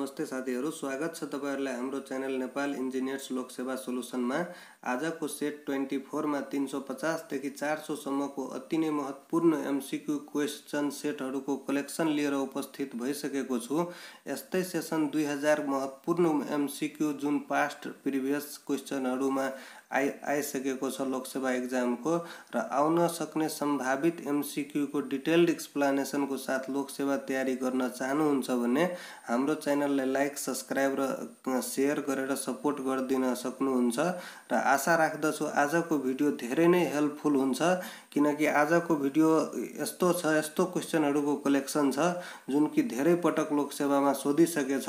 नमस्ते साथीहरु, स्वागत छ तपाईहरुलाई हाम्रो च्यानल नेपाल इन्जिनियर्स लोकसेवा सोलुसनमा। आजको सेट 24 मा 350 देखि 400 सम्मको अति नै महत्त्वपूर्ण एमसीक्यू क्वेशन सेटहरुको कलेक्सन लिएर उपस्थित भइसकेको छु। यस्तै सेसन 2000 महत्त्वपूर्ण एमसीक्यू जुन पास्ट प्रिभियस क्वेशनहरुमा आइसकेको छ लोकसेवा एक्जामको र आउन सक्ने सम्भावित एमसीक्यू को डिटेल्ड एक्सप्लेनेसन को साथ लोकसेवा तयारी गर्न चाहनुहुन्छ भने हाम्रो च्यानललाई लाइक, सब्स्क्राइब र शेयर गरेर सपोर्ट गर्दिन सक्नुहुन्छ र आशा राख्दछु आजको भिडियो धेरै नै हेल्पफुल हुन्छ, किनकि आजको भिडियो यस्तो क्वेशनहरुको कलेक्सन छ जुन कि धेरै पटक लोकसेवामा सोधिसकेछ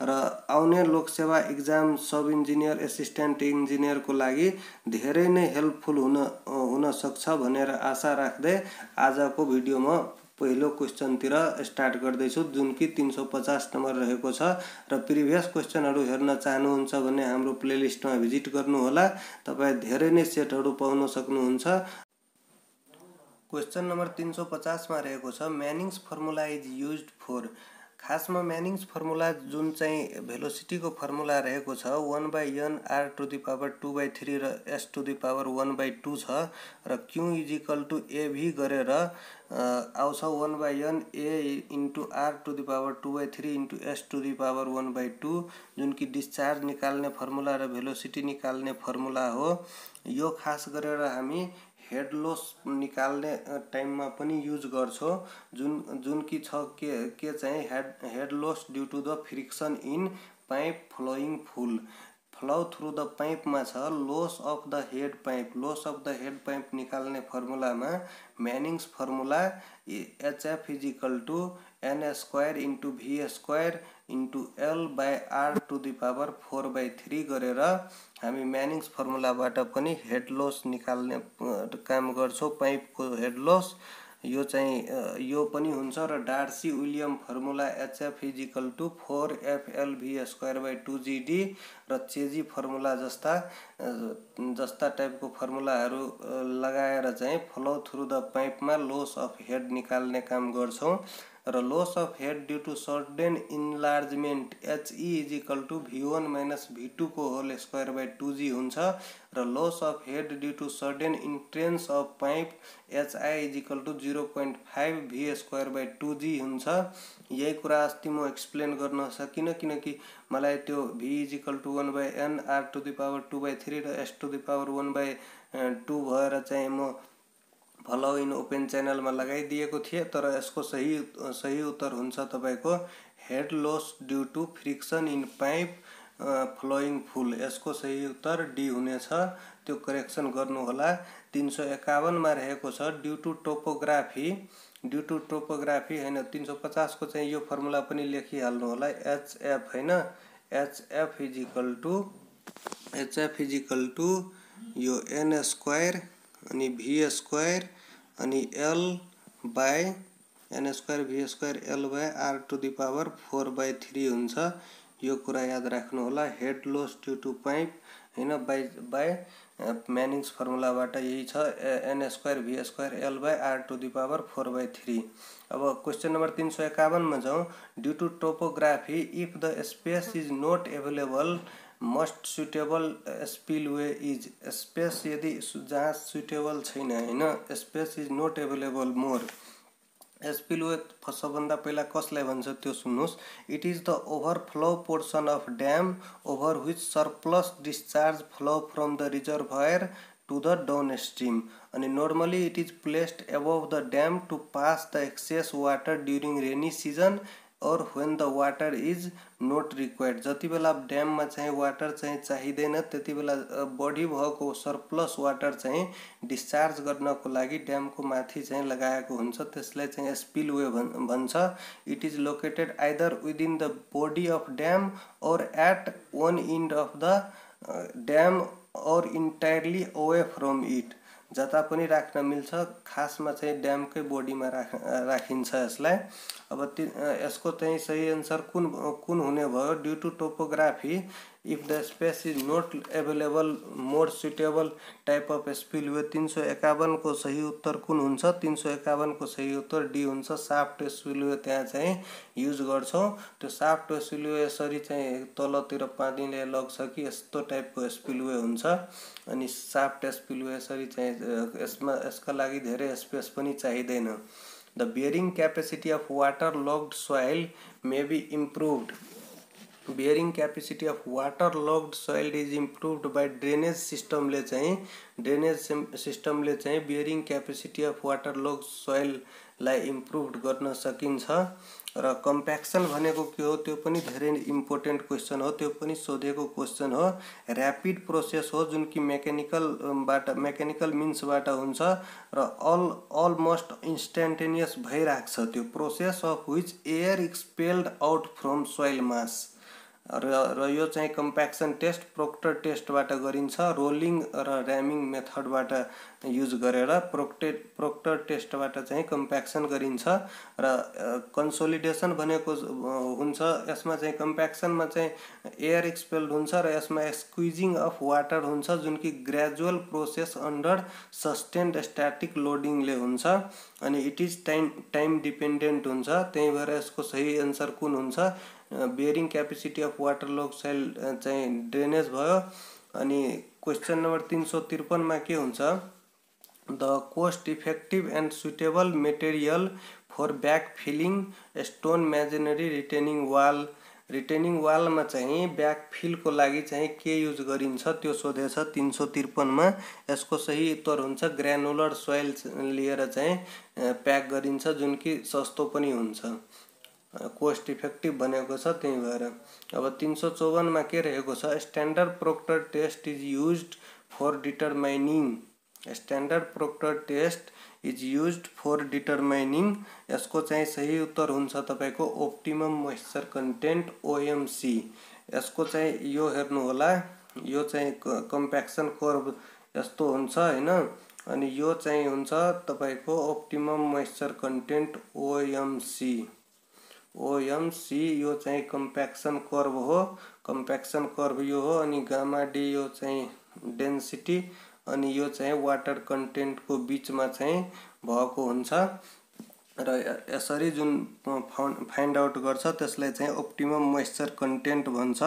र आउने लोकसेवा एक्जाम सब इन्जिनियर, असिस्टेन्ट इन्जिनियर को लागि धेरै नै हेल्पफुल हुन सक्छ भनेर आशा राख्दै आजको भिडियोमा पहिलो क्वेशन तिर स्टार्ट गर्दैछु, जुन कि 350 नम्बर रहेको छ र प्रिभियस क्वेशनहरु हेर्न चाहनुहुन्छ भने हाम्रो प्लेलिस्टमा भिजिट गर्नु होला। तपाई धेरै नै सेटहरु पाउन सक्नुहुन्छ। क्वेशन नम्बर 350 मा रहेको छ म्यानिङ्स फर्मुला इज युज्ड फर। खासमा म्यानिङ्स फर्मुला जुन चाहिँ भेलोसिटी को फर्मुला रहेको छ 1/n r to the power 2/3 र s टु द पावर 1/2 छ र q = av गरेर आउँछ 1/n a * r to the power 2/3 * s to the power 1/2, जुन कि डिस्चार्ज निकाल्ने फर्मुला र भेलोसिटी निकाल्ने फर्मुला हो। यो खास गरेर हामी हेड लॉस निकाल्ने टाइममा पनि युज गर्छौं, जुन कि छ के चाहिँ head loss due to the friction in pipe flowing full. Flow through the pipe मा छ loss of the head pipe. Loss of the head pipe निकाल्ने फर्मुलामा Manning's formula HF = n² * v² * l/r to the power 4/3 गरेर हामी म्यानिङ्स फर्मुलाबाट पनि head loss निकाल्ने काम गर्छौं, पाइप को हेड लॉस। यो पनि हुन्छ र Darcy William formula HF = 4f/l/v²/2gd र चेजी फर्मुला जस्ता टाइपको फर्मुलाहरु लगाएर चाहिँ फ्लो थ्रू द पाइपमा लॉस अफ हेड निकाल्ने काम गर्छौं र loss of head due to sudden enlargement HE = v1 - v2 को होल स्क्वायर बाइ 2g हुन्छ र loss of head due to sudden entrance of pipe HI = 0.5 v²/2g हुन्छ। यही कुरा अस्ति म एक्सप्लेन गर्न सकिन, किनकि मलाई त्यो v = 1/n r to the power 2/3 र s टु द पावर 1/2 भएर चाहिँ म फलो इन ओपन च्यानल मा लगाइदिएको थिए, तर यसको सही उत्तर हुन्छ तपाईको head loss due to friction in pipe flowing full. यसको सही उत्तर डी हुनेछ, त्यो करेक्सन गर्नु होला। 351 मा रहेको छ ड्यू टु टोपोग्राफी हैन 350 को चाहिँ यो फर्मुला पनि लेखिहाल्नु होला HF हैन। HF = यो n² अनि v² अनि n² v² l/r to the power 4/3 हुन्छ। यो कुरा याद राख्नु होला। Head loss due to pipe हैन बाइ म्यानिङ्स फर्मुलाबाट यही छ n² v² l/r to the power 4/3। अब क्वेशन नम्बर 351 मा जाउँ। Due to topography if the space is not available must suitable spillway is. Space यदि जहाँ सुटेबल छैन हैन, space is not available more. Spillway सबभन्दा पहिला कसलाई भन्छ त्यो सुन्नुस्। It is the overflow portion of dam over which surplus discharge flow from the reservoir to the downstream अनि normally it is placed above the dam to pass the excess water during rainy season और when the water is note required. जति बेला dam मा चाहिँ water चाहिँ चाहिदैन त्यति बेला बढी भएको सरप्लस वाटर चाहिँ डिस्चार्ज गर्नको लागि ड्याम को माथि चाहिँ लगाएको हुन्छ, त्यसलाई चाहिँ स्पिलवे भन्छ। It is located either within the body of dam or at one end of the dam or entirely away from it. जता पनि राख्न मिल्छ, खासमा चाहिँ ड्यामकै बॉडीमा राखिन्छ यसलाई। अब यसको चाहिँ सही आन्सर कुन हुने भयो। Due to topography if the space is not available more suitable type of spillway 351 को सही उत्तर कुन हुन्छ 351 को सही उत्तर डी हुन्छ साफ्ट स्पिलवे त्यहाँ चाहिँ युज गर्छौं त्यो साफ्ट स्पिलवे यसरी चाहिँ तलतिर पानीले लग्छ कि यस्तो टाइपको स्पिलवे हुन्छ अनि साफ्ट स्पिलवे यसरी चाहिँ यसका लागि धेरै स्पेस पनि चाहिदैन The bearing capacity of water-logged soil may be improved. Bearing capacity of water-logged soil is improved by drainage system ले चाहिँ bearing capacity of water-logged soil लाई improved गर्न सकिन्छ र compaction भनेको के हो त्यो पनि धेरै इम्पोर्टेन्ट क्वेशन हो त्यो पनि सोधेको क्वेशन हो र्यापिड प्रोसेस हो जुन कि मेकानिकल मिन्स बाट हुन्छ र अलमोस्ट इन्स्टेन्टेनियस भइराख्छ त्यो process of which air expelled out from soil mass र यो चाहिँ कम्प्याक्सन टेस्ट प्रोक्टर टेस्ट बाट गरिन्छ रोलिङ र र्यामिङ मेथड बाट युज गरेर प्रोक्टर टेस्ट बाट चाहिँ कम्प्याक्सन गरिन्छ र कन्सोलिडेसन भनेको हुन्छ यसमा चाहिँ कम्प्याक्सन मा चाहिँ एयर एक्सपेल्ड हुन्छ र यसमा स्क्विजिङ अफ वाटर हुन्छ जुन कि gradual process under sustained static loading ले हुन्छ अनि इट इज टाइम डिपेन्डेन्ट हुन्छ त्यही भएर यसको सही आन्सर कुन हुन्छ bearing capacity of waterlog soil चाहिँ ड्रेनेज भयो अनि क्वेशन नम्बर 353 मा के हुन्छ the cost effective and suitable material for back filling stone masonry retaining wall मा चाहिँ ब्याक फिल को लागि चाहिँ के युज गरिन्छ त्यो सोधेछ 353 मा यसको सही उत्तर हुन्छ ग्रानुलर सोइल लिएर चाहिँ प्याक गरिन्छ जुन कि सस्तो पनि हुन्छ कोस्ट इफेक्टिभ भनेको छ त्यही भएर अब 354 मा के रहेको छ standard Proctor test is used for determining यसको चाहिँ सही उत्तर हुन्छ तपाईको ऑप्टिमम मोइस्चर कन्टेन्ट ओएमसी यसको चाहिँ यो हेर्नु होला यो चाहिँ कम्प्याक्सन कर्व यस्तो हुन्छ हैन अनि यो चाहिँ हुन्छ तपाईको ऑप्टिमम मोइस्चर कन्टेन्ट ओएमसी यो चाहिँ कम्प्याक्सन कर्व हो कम्प्याक्सन कर्व यो हो अनि गामा डी यो चाहिँ डेन्सिटी अनि यो चाहिँ वाटर कन्टेन्ट को बीचमा चाहिँ भएको हुन्छ र यसरी जुन फाइन्ड आउट गर्छ त्यसलाई चाहिँ ऑप्टिमम मोइस्चर कन्टेन्ट भन्छ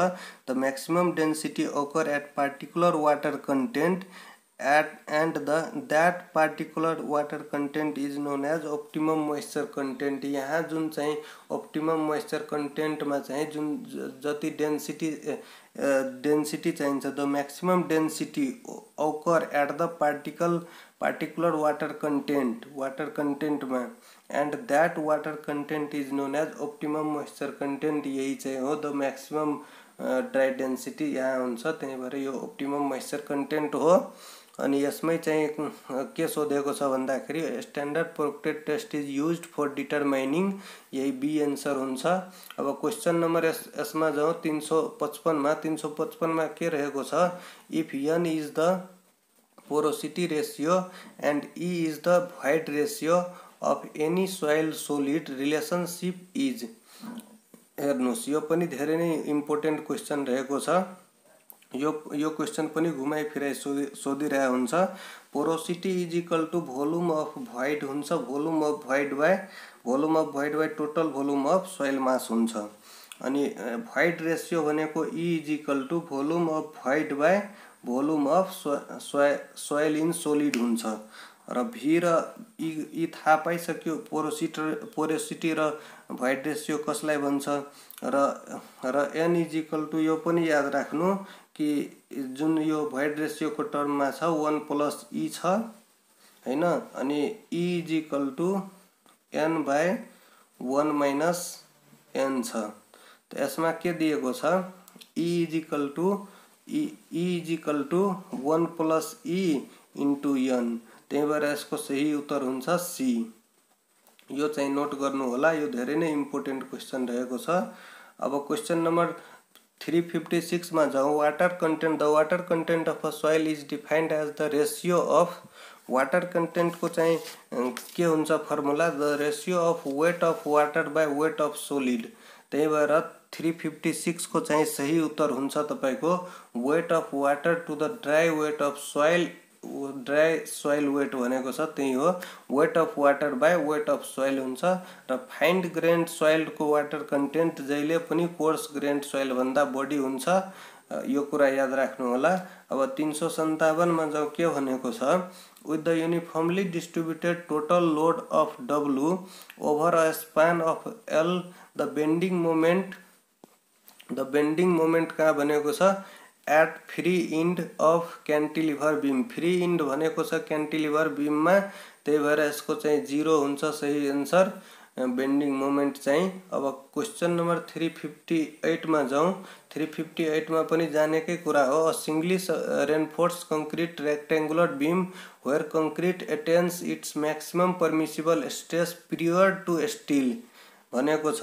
the maximum density occur at particular water content and that particular water content is known as optimum moisture content यहाँ जुन चाहिँ optimum moisture content मा चाहिँ जुन जति डेन्सिटी चाहिन्छ the maximum density occur at the particular water content मा and that water content is known as optimum moisture content यही चाहिँ हो द मैक्सिमम ड्राई डेन्सिटी यहाँ हुन्छ त्यही भएर यो optimum moisture content हो अनि यसमै चाहिँ के सोधेको छ भन्दाखेरि standard proctor test is used for determining यही बी आन्सर हुन्छ अब क्वेशन नम्बर यसमा जाउँ 355 मा के रहेको छ if n is the porosity ratio and e is the void ratio of any soil solid relationship is हेर्नुस् यो पनि धेरै नै इम्पोर्टेन्ट क्वेशन रहेको छ यो क्वेशन पनि घुमाइ फिराइ सोधिरहे हुन्छ porosity is equal to volume of void हुन्छ volume of void by total volume of soil mass हुन्छ अनि void रेशियो भनेको e is equal to volume of void by volume of soil in solid हुन्छ र v र e थाहा पाइसक्यो porosity र void रेशियो कसलाई भन्छ र n इज इक्वल टु यो पनि याद राख्नु कि जुन यो void रेशियो को टर्म मा छ 1 प्लस e छ हैन अनि e is equal to n by 1 minus n छ त यसमा के दिएको छ e is equal to 1 plus e into n त्यही भएर यसको सही उत्तर हुन्छ c यो चाहिँ नोट गर्नु होला यो धेरै नै इम्पोर्टेन्ट क्वेशन रहेको छ अब क्वेशन नम्बर 356 मा जाउँ water content the water content of a soil is defined as the ratio of water content को चाहिँ के हुन्छ formula the ratio of weight of water by weight of solid त्यही भएर 356 को चाहिँ सही उत्तर हुन्छ तपाईको weight of water to the dry weight of soil. Dry soil weight भनेको छ त्यही हो, weight of water by weight of soil हुन्छ। र फाइन्ड ग्रेन्ड सोइल को वाटर कन्टेन्ट जहिले पनि कोर्स ग्रेन्ड सोइल भन्दा बढी हुन्छ, यो कुरा याद राख्नु होला। अब 357 मा जाउँ, के भनेको छ with the uniformly distributed total load of W over a span of L the bending moment कहाँ भनेको छ at free end of cantilever beam। free end भनेको छ क्यान्टिलिभर बीममा, त्यही भएर यसको चाहिँ 0 हुन्छ सही आन्सर बेन्डिङ मोमेन्ट चाहिँ। अब क्वेशन नम्बर 358 मा जाउँ। 358 मा पनि जानेकै कुरा हो। A singly reinforced concrete rectangular beam where concrete attains its maximum permissible stress period to steel भनेको छ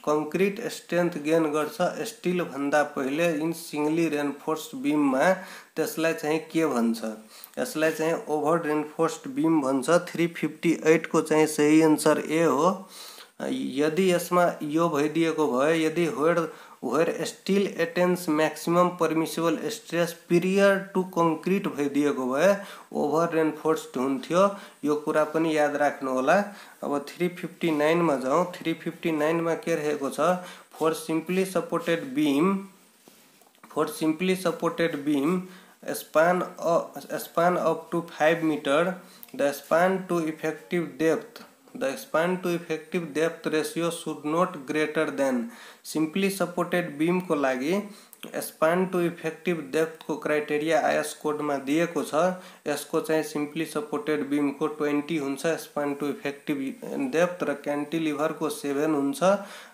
कंक्रीट स्ट्रेंथ गेन गर्छ स्टील भन्दा पहिले इन सिंगली रेनफोर्स्ड बीम मा, त्यसलाई चाहिँ के भन्छ, यसलाई चाहिँ ओभर रेनफोर्स्ड बीम भन्छ। 358 को चाहिँ सही आन्सर ए हो। यदि यसमा यो भइदिएको भए, यदि where steel attains maximum permissible stress period to concrete भइदिएको भए ओभर रेनफोर्स्ड हुन्थ्यो, यो कुरा पनि याद राख्नु होला। अब 359 मा जाउँ। 359 मा के रहेको छ for simply supported beam span up to 5 meter, the span to effective depth ratio should not greater than। simply supported beam को लागि span to effective depth को क्राइटेरिया आयस कोड में दिएको छ। यसको चाहिँ simply supported beam को 20 हुन्छ span to effective depth र क्यान्टिलिभर को 7 हुन्छ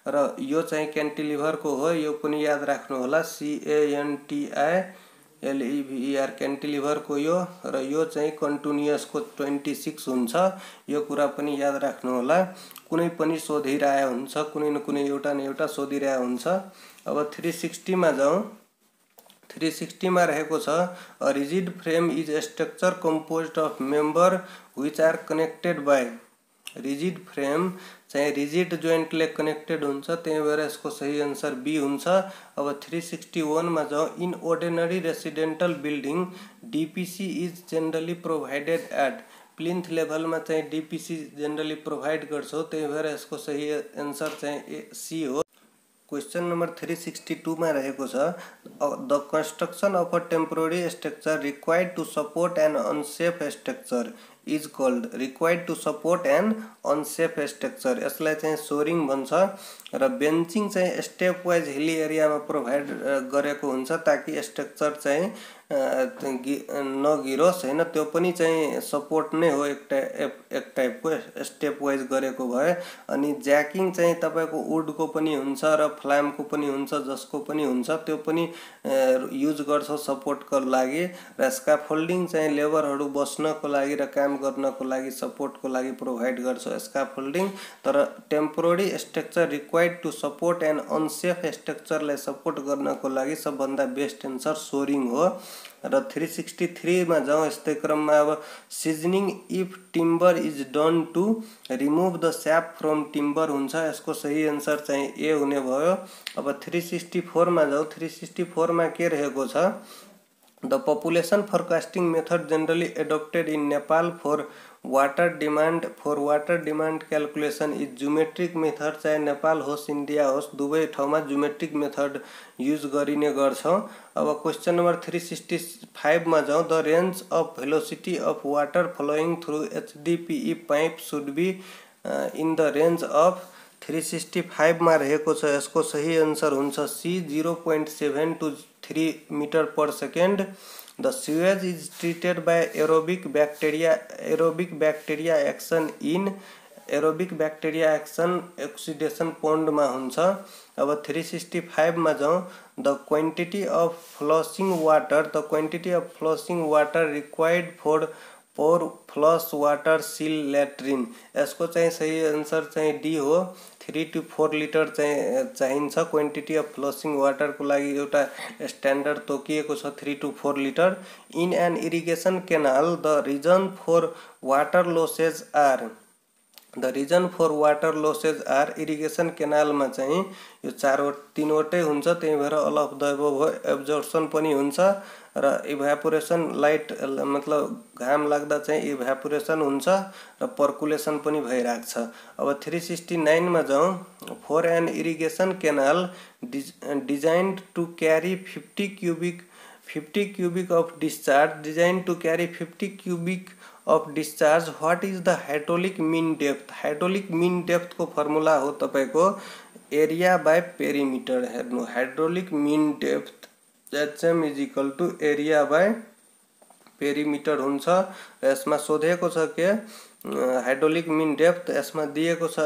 र यो चाहिँ क्यान्टिलिभर को हो, यो पनि याद राख्नु होला CANTILEVER क्यान्टिलिभर को यो, र यो चाहिँ कन्टिन्युअस को 26 हुन्छ, यो कुरा पनि याद राख्नु होला। कुनै पनि सोधिरहेको हुन्छ, कुनै न कुनै एउटा न एउटा सोधिरहेको हुन्छ। अब 360 मा जाउँ। 360 मा रहेको छ a rigid frame is structure composed of member which are connected by. Rigid frame चाहिँ रिजिड जोइन्टले कनेक्टेड हुन्छ, त्यही भएर यसको सही आन्सर बी हुन्छ। अब 361 मा जाउँ। In ordinary residential building DPC is generally provided at. Plinth लेभलमा चाहिँ डीपीसी जनरली प्रोभाइड गर्छौ, त्यही भएर यसको सही आन्सर चाहिँ सी हो। क्वेश्चन नंबर 362 में रहेको छ the construction of a temporary structure required to support an unsafe structure is called. Required to support an unsafe structure, यसलाई चाहिँ सोरिङ भन्छ। र बेन्चिङ चाहिँ स्टेप वाइज हिली एरिया में प्रोभाइड गरेको हुन्छ ताकि स्ट्रक्चर चाहिँ नगिरोस् हैन, त्यो पनि चाहिँ सपोर्ट नै हो एक टाइपको स्टेप वाइज गरेको भए। अनि ज्याकिङ चाहिँ तपाईको वुड को पनि हुन्छ र फ्लाम को पनि हुन्छ, जसको पनि हुन्छ, त्यो पनि युज गर्छ सपोर्ट को लागि। र स्काफोल्डिङ चाहिँ लेबरहरु बस्नको लागि र काम गर्नको लागि सपोर्ट को लागि प्रोभाइड गर्छ स्काफोल्डिङ। तर temporary structure required to support an unsafe स्ट्रक्चरलाई सपोर्ट गर्नको लागि सबभन्दा बेस्ट आन्सर सोरिङ हो। र 363 में जाऊँ। यस्तै क्रम में अब seasoning of timber is done to remove the sap from timber हुन्छ, यसको सही आन्सर चाहिँ ए हुने भयो। अब 364 में जाऊँ। 364 में के रहेको छ the population forecasting method generally adopted in Nepal for water demand calculation is geometric method. चाहे नेपाल होस् इन्डिया होस् दुवै ठाउँमा ज्योमेट्रिक मेथड युज गरिने गर्छौं। अब क्वेश्चन नंबर 365 में जाऊँ। The range of velocity of water flowing through HDPE pipe should be in the range of. 365 में रहेको छ, यसको सही आन्सर हुन्छ C 0.7 to 3 metre per second. The sewage is treated by aerobic bacteria action oxidation pond में हुन्छ। अब 365 में जाऊँ। The quantity of flushing water required for flush water seal latrine, यसको चाहिँ सही आन्सर चाहिँ डी हो। 3 to 4 लिटर चाहिँ चाहिन्छ क्वान्टिटी अफ फ्लशिङ वाटर को लागि एउटा स्ट्यान्डर्ड तोकिएको छ 3 to 4 लिटर। In an irrigation canal the reason for water losses are. The reason for water losses are irrigation केनालमा चाहिँ यो तीनवटै हुन्छ, त्यही भएर all of the above absorption पनि हुन्छ र इभ्यापोरेसन लाइट मतलब घाम लाग्दा चाहिँ इभ्यापोरेसन हुन्छ र पर्कुलेसन पनि भइराख्छ। अब 369 मा जाउँ। For an irrigation canal designed to carry 50 cubic of discharge, designed to carry 50 cubic of discharge, what is the hydraulic mean depth? hydraulic mean depth को फर्मुला हो तपाईको एरिया बाय पेरिमिटर। हेर्नु, hydraulic mean depth HM is equal to area by perimeter हुन्छ। यसमा सोधेको छ के hydraulic mean depth, यसमा दिएको छ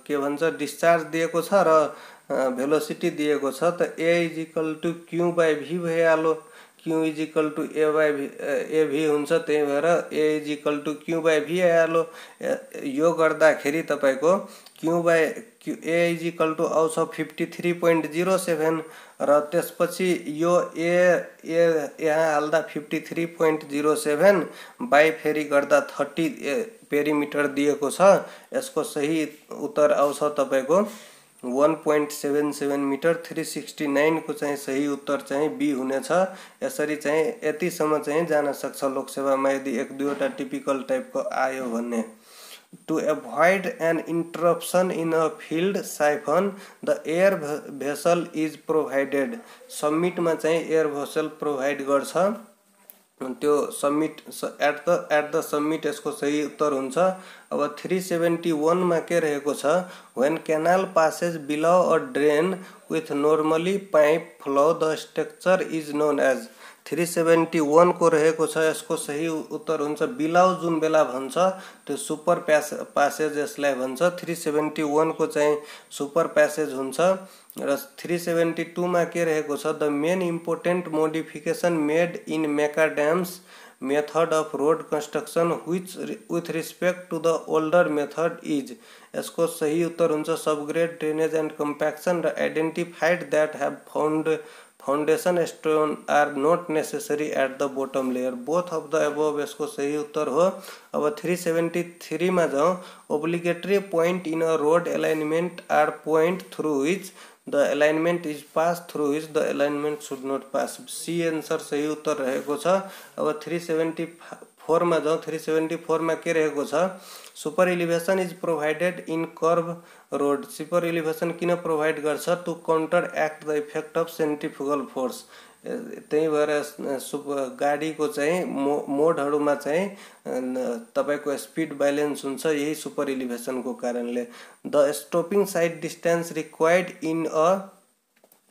के भन्छ डिस्चार्ज दिएको छ र भेलोसिटी दिएको छ। त A is equal to Q by V भइहाल्यो, Q is equal to A by V हुन्छ, त्यही भएर A is equal to Q by V आइहाल्यो। यो गर्दाखेरि तपाईको Q by A is equal to आउँछ 53.07 र त्यसपछि यो A यहाँ हाल्दा 53.07 बाई फेरि गर्दा 30 पेरिमिटर दिएको छ। यसको सही उत्तर आउँछ तपाईको 1.77 मिटर। 369 को चाहिँ सही उत्तर चाहिँ B हुनेछ। यसरी चाहिँ यतिसम्म चाहिँ जान सक्छ लोकसेवामा यदि एक दुईवटा टिपिकल टाइपको आयो भन्ने। To avoid an interruption in a field siphon, the air vessel is provided. Submit मा चाहिँ air vessel provide गर्छ, त्यो सबमिट एट द सबमिट यसको सही उत्तर हुन्छ। अब 371 मा के रहेको छ, when canal passes below a drain with normally pipe flow, the structure is known as। 371 को रहेको छ, यसको सही उत्तर हुन्छ बिलाउ जुन बेला भन्छ त्यो सुपर प्यासेज यसलाई भन्छ। 371 को चाहिँ सुपर प्यासेज हुन्छ। र 372 मा के रहेको छ, the main important modification made in Macadam's method of road construction with respect to the older method is. यसको सही उत्तर हुन्छ सबग्रेड ड्रेनेज एन्ड कम्प्याक्सन र identified that have foundation stone are not necessary at the bottom layer. Both of the above यसको सही उत्तर हो। अब 373 मा जाउँ। Obligatory point in a road alignment are point through which the alignment is pass through which the alignment should not pass. C answer सही उत्तर रहेको छ। अब 374 मा जाउँ। 374 मा के रहेको छ, super elevation is provided in curve road. Super elevation किन प्रोभाइड गर्छ, to counteract the effect of centrifugal force. त्यही भएर गाडीको चाहिँ मोडहरुमा चाहिँ तपाईको स्पीड बैलेन्स हुन्छ, यही सुपर इलिभेसनको कारणले। The stopping sight distance required in a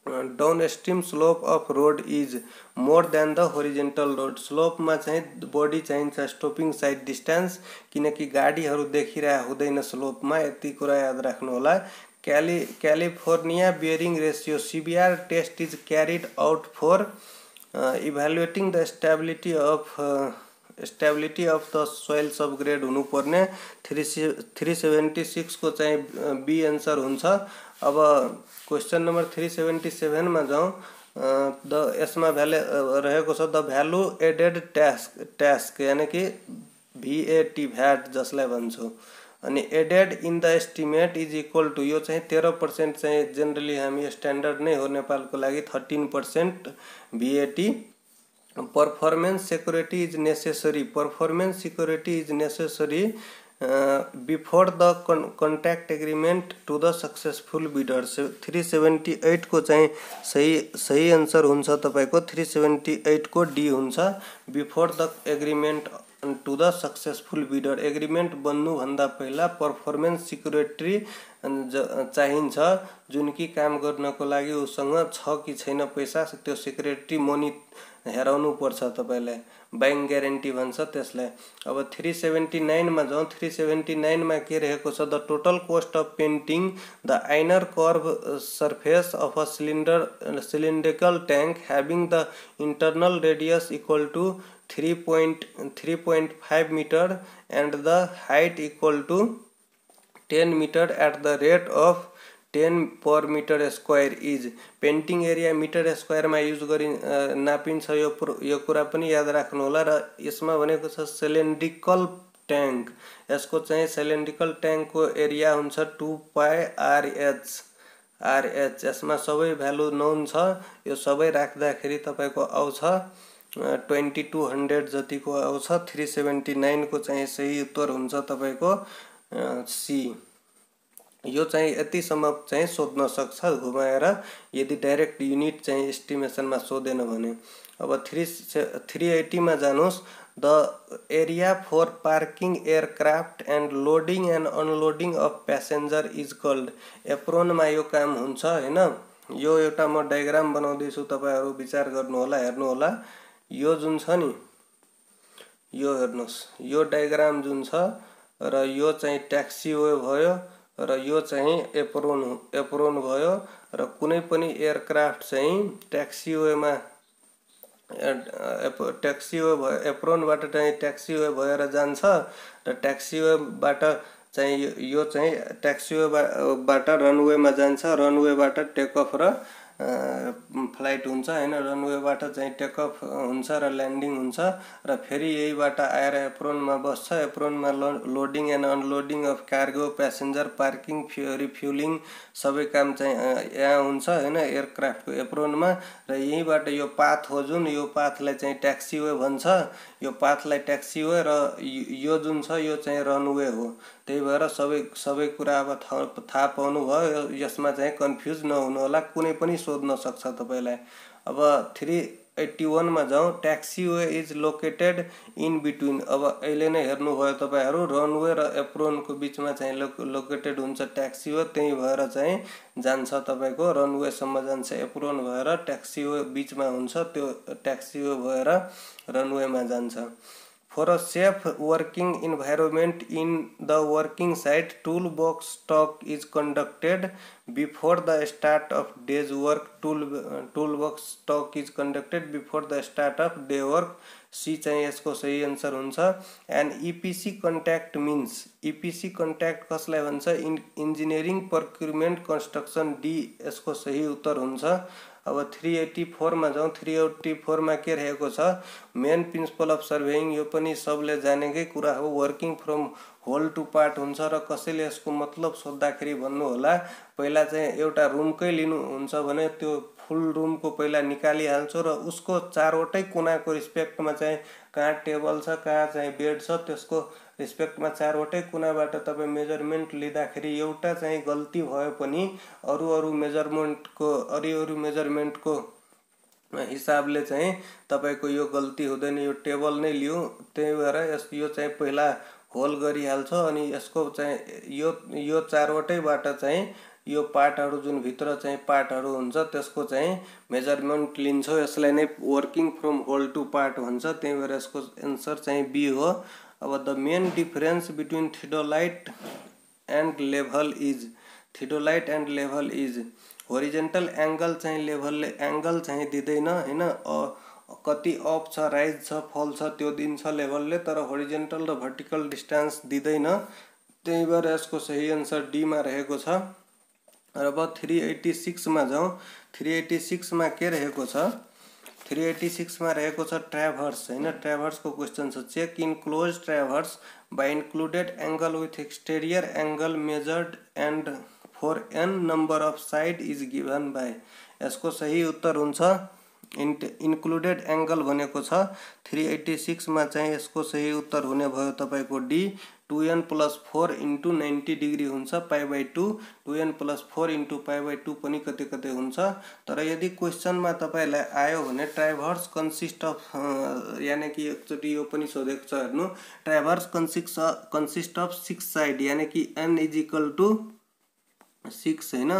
downstream slope of road is more than the horizontal road. Slope में चाहिँ बॉडी चाहिन्छ स्टॉपिङ साइड डिस्टेंस, किनकि गाडीहरु देखिरहा हुँदैन स्लोप में। यति कुरा याद राख्नु होला। California bearing ratio CBR test is carried out for evaluating the stability of the soil subgrade हुनु पर्ने। 376 को चाहिँ B आंसर हुन्छ। अब क्वेश्चन नंबर 377 मा जाउँ। यसमा रहेको छ द भ्यालु एडेड टास्क यानी कि VAT भ्याट जसलाई भन्छौ, अनि added in the estimate is equal to, यो चाहिँ 13% चाहिँ जनरली हामी स्ट्यान्डर्ड नै हो नेपालको लागि, 13% VAT। Performance security is necessary. Performance security is necessary before the contract agreement to the successful bidder. 378 को चाहिँ सही आंसर हुन्छ तपाईको। 378 को डी हुन्छ, before the agreement to the successful bidder. Agreement बन्नु भन्दा पहिला परफॉर्मेंस सिक्योरिटी चाहिन्छ, जुन कि काम गर्नको लागि उसँग छ कि छैन पैसा, त्यो सिक्योरिटी मनी हेराउनु पर्छ तपाईलाई, बैंक ग्यारेन्टी भन्छ त्यसलाई। अब 379 मा जाउँ। 379 मा के रहेको छ, the total cost of painting the inner curve surface of a cylindrical tank having the internal radius equal to 3.5 metre and the height equal to 10 meter at the rate of 10 per meter square is। Painting area metre square में use गरि नापिन्छ, यो कुरा पनि याद राख्नु होला। र यसमा भनेको छ सिलिन्ड्रिकल ट्याङ्क। यसको चाहिँ सिलिन्ड्रिकल ट्याङ्कको एरिया हुन्छ 2 पाई आरएच। यसमा सबै भ्यालु नोन छ। यो सबै राख्दाखेरि तपाईको आउँछ 2200 जतिको आउँछ। 379 को चाहिँ सही उत्तर हुन्छ तपाईको सी। यो चाहिँ यतिसम्म चाहिँ सोध्न सक्छ घुमाएर, यदि डाइरेक्ट युनिट चाहिँ एस्टिमेसनमा सोधेन भने। अब 380 मा जानुस्। The area for parking aircraft and loading and unloading of passenger is called. एप्रोनमा यो काम हुन्छ हैन। यो एउटा म डायग्राम बनाउँदैछु, तपाईहरु विचार गर्नु होला, हेर्नु होला। यो जुन छ नि, यो हेर्नुस्, यो डायग्राम जुन छ र यो चाहिँ ट्याक्सीवे भयो र यो चाहिँ एप्रोन भयो र कुनै पनि एयरक्राफ्ट चाहिँ ट्याक्सीवेमा एप्रोनबाट चाहिँ ट्याक्सीवे भएर जान्छ र ट्याक्सीवेबाट चाहिँ यो चाहिँ ट्याक्सीवेबाट रनवेमा जान्छ। रनवेबाट टेक अफ र फ्लाइट हुन्छ हैन। रनवेबाट चाहिँ टेक अफ हुन्छ र ल्यान्डिङ हुन्छ र फेरि यहीबाट आएर एप्रोनमा बस्छ। एप्रोनमा loading and unloading of cargo, passenger, parking, refuelling सबै काम चाहिँ यहाँ हुन्छ हैन एयरक्राफ्टको एप्रोनमा। र यहीबाट यो पाथ हो जुन, यो पाथलाई चाहिँ ट्याक्सीवे भन्छ। यो पाथलाई ट्याक्सीवे र यो जुन छ यो चाहिँ रनवे हो। त्यही भएर सबै कुरा अब थाहा पाउनु भयो। यसमा चाहिँ कन्फ्युज नहुनु होला, कुनै पनि सोध्न सक्छ तपाईलाई। अब 381 मा जाउँ। ट्याक्सीवे इज लोकेटेड इन बिट्विन। अब अहिले नै हेर्नु भयो तपाईहरु, रनवे र एप्रोनको बीचमा चाहिँ लोकेटेड हुन्छ ट्याक्सीवे। त्यही भएर चाहिँ जान्छ तपाईको रनवे सम्म जान्छ एप्रोन भएर, ट्याक्सीवे बीचमा हुन्छ, त्यो ट्याक्सीवे भएर रनवेमा जान्छ। For a safe working environment in the working site, toolbox talk is conducted before the start of day's work. Toolbox talk is conducted before the start of day work. C चाहिँ यसको सही answer हुन्छ। And EPC contact means. EPC contact कसलाई भन्छ? Engineering procurement construction. D यसको सही उत्तर हुन्छ। अब 384 मा जाउँ। 384 मा के रहेको छ? Main principle of surveying. यो पनि सबले जानेकै कुरा हो। Working from whole to part हुन्छ र कसैले यसको मतलब सोध्दाखेरि भन्नु होला पहिला चाहिँ एउटा रुमकै लिनु हुन्छ भने त्यो फुल रुमको पहिला निकालिहाल्छौ र उसको चारवटै कुनाको रिस्पेक्टमा चाहिँ कहाँ टेबल छ, कहाँ चाहिँ बेड छ, त्यसको रिस्पेक्टमा चारवटै कुनाबाट तपाई मेजरमेन्ट लिँदाखेरि एउटा चाहिँ गल्ती भयो पनि अरु मेजरमेन्टको हिसाबले चाहिँ तपाईको यो गल्ती हुँदैन। यो टेबल नै लिऊ। त्यही भएर यो चाहिँ पहिला होल गरिहाल्छ अनि यसको चाहिँ यो चारवटैबाट चाहिँ यो पार्टहरु जुन भित्र चाहिँ पार्टहरु हुन्छ त्यसको चाहिँ मेजरमेन्ट लिन्छौ। यसलाई नै working from whole to part भन्छ। त्यही भएर यसको आन्सर चाहिँ बी हो। अब the main difference between theodolite and level is horizontal angle चाहिँ लेभलले एंगल चाहिँ दिदैन हैन। कति अप छ, राइज छ, फल छ त्यो दिन्छ लेभलले, तर होरिजेन्टल र भर्टिकल डिस्टेन्स दिदैन। त्यही भएर यसको सही आन्सर डी मा रहेको छ। अब 386 मा जाउँ। 386 मा के रहेको छ? 386 मा रहेको छ ट्राभर्स हैन। ट्राभर्स को क्वेशन छ check in close traverse by included angle with exterior angle measured and for n number of side is given by. यसको सही उत्तर हुन्छ इन्क्लुडेड एंगल भनेको छ 386 मा चाहिँ यसको सही उत्तर हुने भयो तपाईको डी। 2n + 4 * 90 डिग्री हुन्छ π/2। 2n + 4 * π/2 पनि कतै हुन्छ। तर यदि क्वेशनमा तपाईलाई आयो भने ट्राभर्स कन्सिस्ट अफ यानी कि एकचोटी यो पनि सोधेको छ हेर्नु। ट्राभर्स कन्सिस्ट अफ 6 साइड यानी कि n = 6 हैन।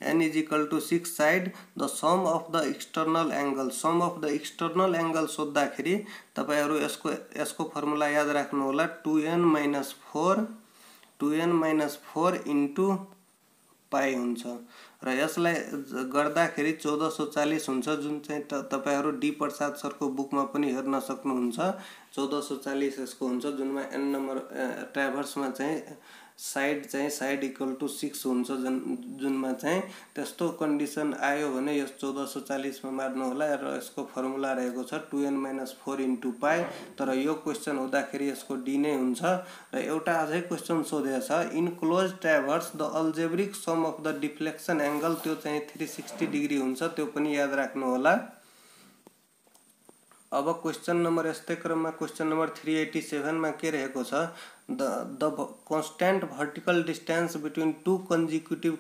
n = 6 side. The sum of the external angle सोध्दाखेरि तपाईहरु यसको फर्मुला याद राख्नु होला। 2n - 4 * पाई हुन्छ र यसलाई गर्दाखेरि 1440 हुन्छ, जुन चाहिँ तपाईहरु डी प्रसाद सरको बुकमा पनि हेर्न सक्नुहुन्छ। 1440 यसको हुन्छ, जुनमा n नम्बर ट्राभर्समा चाहिँ साइड इक्वल टु 6 हुन्छ जुनमा चाहिँ त्यस्तो कन्डिसन आयो भने यस 1440 मा मार्नु होला र यसको फर्मुला रहेको छ 2n - 4 * पाई। तर यो क्वेशन हुँदाखेरि यसको डी नै हुन्छ। र एउटा अझै क्वेशन सोधेको छ in close traverse the algebraic sum of the deflection angle, त्यो चाहिँ 360 डिग्री हुन्छ, त्यो पनि याद राख्नु होला। अब क्वेशन नंबर यस्तै क्रममा क्वेशन नंबर 387 मा के रहेको छ the constant vertical distance between two consecutive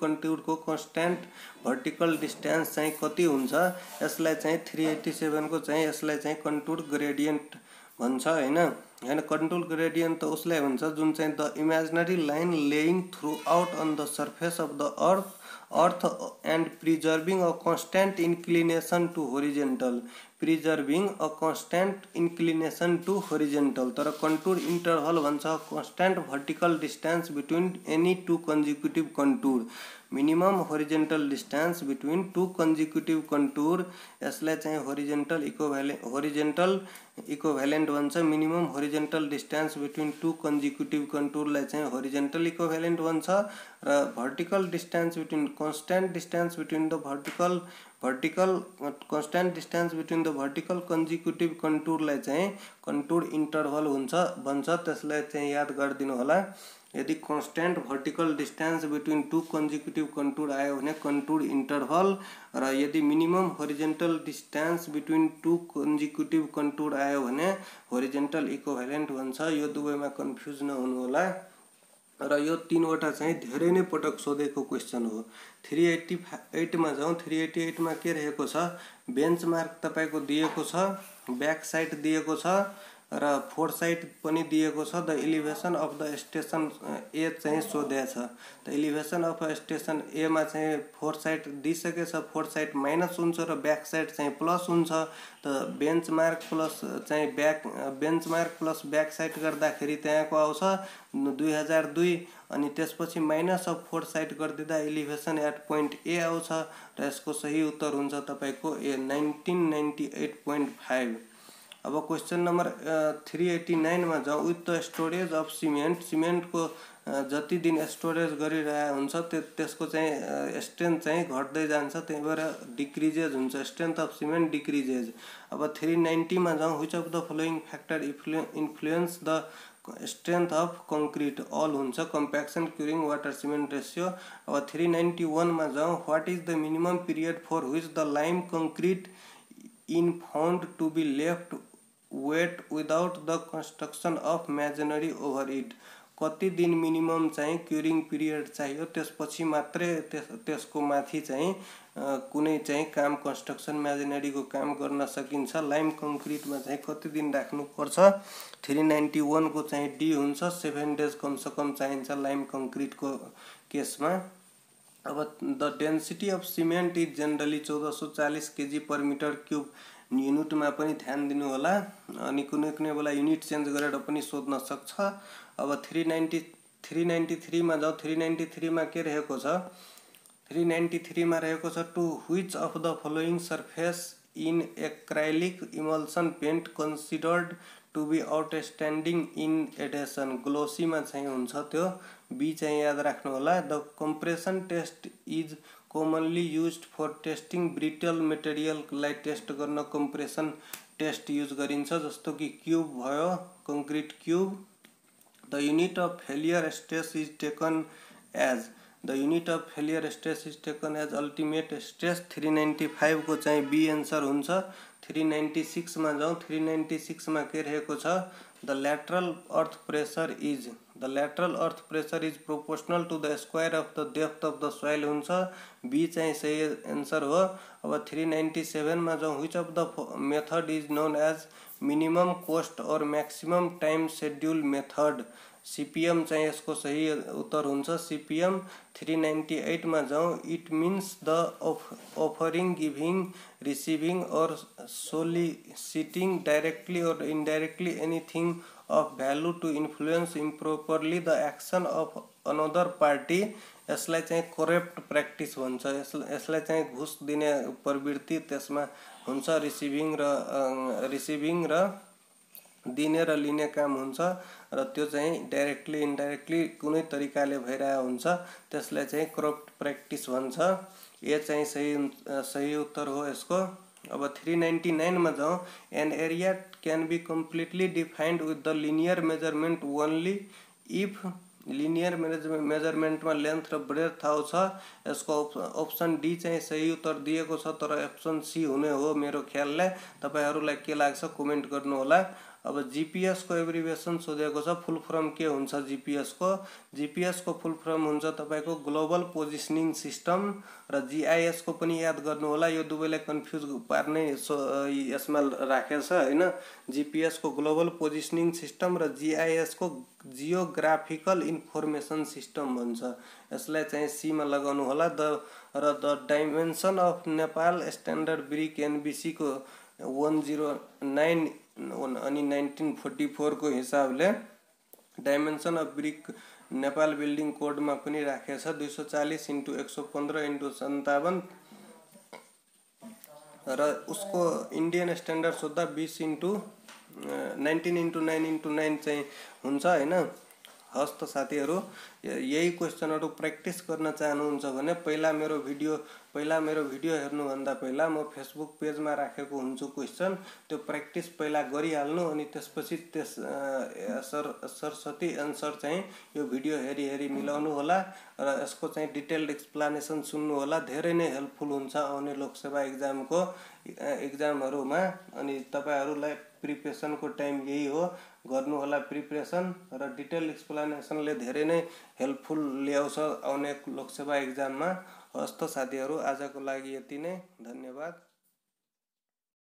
contour को कन्स्टेन्ट भर्टिकल डिस्टेंस चाहिँ कति हुन्छ। यसलाई चाहिँ 387 को चाहिँ यसलाई चाहिँ कन्टुर ग्रेडियन्ट भन्छ हैन कन्टुर ग्रेडियन्ट त उसलाई भन्छ जुन चाहिँ the imaginary line laying throughout on the surface of the earth and preserving a constant inclination to horizontal, तर contour interval भन्छ constant vertical distance between any two consecutive contour, minimum horizontal distance between two consecutive contour, यसलाई चाहिँ horizontal equivalent भन्छ। minimum horizontal distance between two consecutive contour लाई चाहिँ horizontal equivalent भन्छ र vertical distance between constant distance between the vertical consecutive contour लाई चाहिँ contour interval भन्छ। त्यसलाई चाहिँ याद गरिदिनु होला। यदि constant vertical distance between two consecutive contour आयो भने contour interval, र यदि minimum horizontal distance between two consecutive contour आयो भने horizontal equivalent भन्छ। यो दुवैमा कन्फ्युज नहुनु होला। र यो तीनवटा चाहिँ धेरै नै पटक सोधेको क्वेशन हो। 388 मा जाउँ। 388 मा के रहेको छ बेन्चमार्क तपाईको दिएको छ, ब्याक साइड दिएको छ र फोर साइड पनि दिएको छ। The elevation of the station A चाहिँ सोधेको छ। The elevation of station A मा चाहिँ फोर साइड दिइसकेको छ, फोर साइड माइनस हुन्छ र ब्याक साइड चाहिँ प्लस हुन्छ। त बेन्चमार्क प्लस ब्याक साइड गर्दाखेरि त्यहाँको आउँछ 2002 अनि त्यसपछि माइनस अफ फोर साइड गरिदिँदा एलिभेसन एट पोइन्ट ए आउँछ र यसको सही उत्तर हुन्छ तपाईको ए 1998.5। अब क्वेशन नंबर 389 मा जाउँ। With the storage of cement को जति दिन स्टोरेज गरिरहेको हुन्छ त्यसको चाहिँ स्ट्रेन्थ चाहिँ घट्दै जान्छ, त्यही भएर डिक्रिजेज हुन्छ, स्ट्रेन्थ अफ सिमेन्ट डिक्रिजेज। अब 390 मा जाउँ। Which of the following factor influence the strength of concrete, all हुन्छ compaction curing water cement ratio. अब 391 मा जाउँ। What is the minimum period for which the lime concrete in found to be left wet without the construction of masonry over it, कति दिन minimum चाहिँ curing period चाहियो त्यसपछि मात्रै त्यसको माथि चाहिँ कुनै चाहिँ काम कंस्ट्रक्सन मेजनरी को काम गर्न सकिन्छ। लाइम कंक्रीटमा चाहिँ कति दिन राख्नु पर्छ। 391 को चाहिँ डी हुन्छ, 7 डेज कम से कम चाहिन्छ लाइम कंक्रीट को केसमा। अब the density of cement is generally 1440 kg/m³। युनिटमा पनि ध्यान दिनु होला, अनि कुनै बेला युनिट चेन्ज गरेर पनि सोध्न सक्छ। अब 393 मा जाउँ। 393 मा के रहेको छ 393 मा रहेको छ to which of the following surface in acrylic emulsion paint considered to be outstanding in adhesion, glossy मा चाहिँ हुन्छ त्यो बी चाहिँ याद राख्नु होला। The compression test is commonly used for testing brittle material लाई टेस्ट गर्न कम्प्रेसन टेस्ट युज गरिन्छ, जस्तो कि क्यूब भयो, concrete cube. The unit of failure stress is taken as ultimate stress. 395 को चाहिँ बी एन्सर हुन्छ। 396 मा जाउँ। 396 मा के रहेको छ the lateral earth pressure is proportional to the square of the depth of the soil हुन्छ, बी चाहिँ सही एन्सर हो। अब 397 मा जाउँ। which of the method is known as minimum cost or maximum time schedule method, CPM चाहिँ यसको सही उत्तर हुन्छ सीपीएम। 398 मा जाउँ। It means the offering, giving, receiving or soliciting directly or indirectly anything of value to influence improperly the action of another party, यसलाई चाहिँ करेप्ट practice भन्छ। यसलाई चाहिँ घुस दिने प्रवृत्ति त्यसमा हुन्छ। रिसिभिङ र दिने र लिने काम हुन्छ र त्यो चाहिँ डाइरेक्टली इन्डाइरेक्टली कुनै तरिकाले भइरहेको हुन्छ, त्यसलाई चाहिँ करप्ट प्र्याक्टिस भन्छ। ए चाहिँ सही उत्तर हो यसको। अब 399 मा जाउँ। An area can be completely defined with the linear measurement only if linear मेजरमेन्टमा लेन्थ र ब्रेथ आउँछ। यसको अप्सन डी चाहिँ सही उत्तर दिएको छ, तर अप्सन सी हुने हो मेरो ख्यालले। तपाईहरुलाई के लाग्छ कमेन्ट गर्नु होला। अब जीपीएस को एब्रिभिएसन सोधेको छ, फुल फर्म के हुन्छ जीपीएस को? जीपीएस को फुल फर्म हुन्छ तपाईको ग्लोबल पोजिसनिङ सिस्टम, र जीआईएस को पनि याद गर्नु होला। यो दुवैले कन्फ्युज पार्ने यसमा राखेको छ हैन। जीपीएस को ग्लोबल पोजिसनिङ सिस्टम र जीआईएस को जियोग्राफिकल इन्फर्मेसन सिस्टम भन्छ। यसलाई चाहिँ सी मा लगाउनु होला। The dimension of Nepal standard brick NBC को 109 अनि 1944 को हिसाबले dimension of brick Nepal building कोडमा पनि राखेको छ 240 × 115 × 57, र उसको इन्डियन स्ट्यान्डर्ड सोध्दा 20 × 19 × 9 × 9 चाहिँ हुन्छ हैन। हस् त साथीहरु, यही क्वेशनहरु प्र्याक्टिस गर्न चाहनुहुन्छ भने पहिला मेरो भिडियो हेर्नुभन्दा पहिला म फेसबुक पेजमा राखेको हुन्छु क्वेशन, त्यो प्र्याक्टिस पहिला गरिहाल्नु, अनि त्यसपछि सरस्वती एन्सर चाहिँ यो भिडियो हेरी मिलाउनु होला, र यसको चाहिँ डिटेल्ड एक्सप्लेनेसन सुन्नु होला। धेरै नै हेल्पफुल हुन्छ आउने लोकसेवा एक्जामहरुमा। अनि तपाईहरुलाई प्रिपरेसनको टाइम यही हो, गर्नु होला प्रिपरेसन, र डिटेल एक्सप्लेनेसनले धेरै नै हेल्पफुल ल्याउँछ आउने लोकसेवा एक्जाममा। हस् त साथीहरु, आजको लागि यति नै, धन्यवाद।